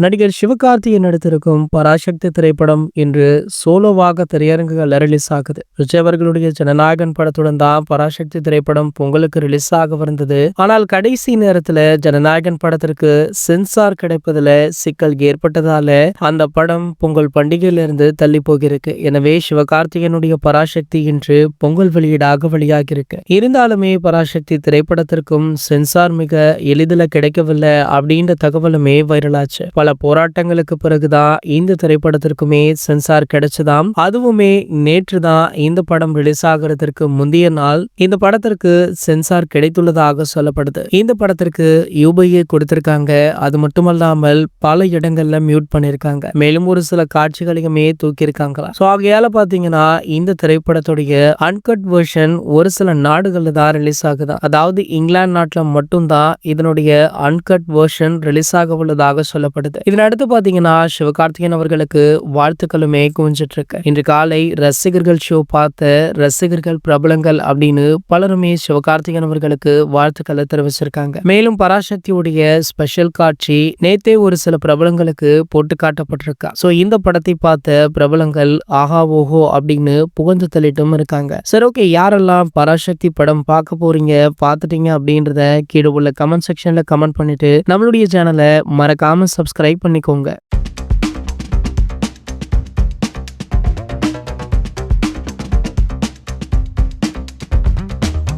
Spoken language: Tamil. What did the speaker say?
நடிகர் சிவகார்த்திகேயன் நடித்திருக்கும் பராசக்தி திரைப்படம் இன்று சோலோவாக திரையரங்குகள் ரிலீஸ் ஆகுது. விஜய் அவர்களுடைய ஜனநாயகன் படத்துடன் தான் பராசக்தி திரைப்படம் பொங்கலுக்கு ரிலீஸ் ஆக ஆனால் கடைசி நேரத்துல ஜனநாயகன் படத்திற்கு சென்சார் கிடைப்பதுல சிக்கல் ஏற்பட்டதால அந்த படம் பொங்கல் பண்டிகையிலிருந்து தள்ளி போகிருக்கு. எனவே சிவகார்த்திகேயனுடைய பராசக்தி இன்று பொங்கல் வெளியீடாக வெளியாகிருக்கு. இருந்தாலுமே பராசக்தி திரைப்படத்திற்கும் சென்சார் மிக எளிதில் கிடைக்கவில்லை அப்படின்ற தகவலுமே வைரலாச்சு. பல போராட்டங்களுக்கு பிறகுதான் இந்த திரைப்படத்திற்குமே சென்சார் கிடைச்சதாம். அதுவுமே நேற்று தான் இந்த படம் ரிலீஸ் ஆகிறதுக்கு முந்தைய நாள் இந்த படத்திற்கு சென்சார் கிடைத்துள்ளதாக சொல்லப்படுது. இந்த படத்திற்கு யூபிஏ கொடுத்திருக்காங்க. அது மட்டுமல்லாமல் பல இடங்கள்ல மியூட் பண்ணிருக்காங்க. மேலும் ஒரு சில காட்சிகளையுமே தூக்கியிருக்காங்களா. சோ ஆகையால பாத்தீங்கன்னா இந்த திரைப்படத்துடைய அன்கட் வெர்ஷன் ஒரு சில நாடுகள்ல தான் ரிலீஸ் ஆகுதா. அதாவது இங்கிலாந்து நாட்டுல மட்டும்தான் இதனுடைய அன்கட் வெர்ஷன் ரிலீஸ் ஆக உள்ளதாக சொல்லப்படுது. இதனடுத்து பாத்தீங்கன்னா சிவகார்த்திகேயன் அவர்களுக்கு வாழ்த்துக்களுமே குவிஞ்சிட்டு இருக்கு. இன்று காலை ரசிகர்கள் ஷோ பார்த்த ரசிகர்கள் பிரபலங்கள் அப்படின்னு பலருமே சிவகார்த்திகேயன் அவர்களுக்கு வாழ்த்துக்களை தெரிவிச்சிருக்காங்க. மேலும் பராசக்தியுடைய ஸ்பெஷல் காட்சி நேத்தே ஒரு சில பிரபலங்களுக்கு போட்டு காட்டப்பட்டிருக்கா. சோ இந்த படத்தை பார்த்த பிரபலங்கள் ஆஹா ஓஹோ அப்படின்னு புகழ்ந்து தள்ளிட்டும் இருக்காங்க. சரி, ஓகே, யாரெல்லாம் பராசக்தி படம் பார்க்க போறீங்க, பார்த்துட்டீங்க அப்படின்றத கீழே உள்ள கமெண்ட் செக்ஷன்ல கமெண்ட் பண்ணிட்டு நம்மளுடைய சேனலை மறக்காம சப்ஸ்கிரைப் பண்ணிக்கோங்க.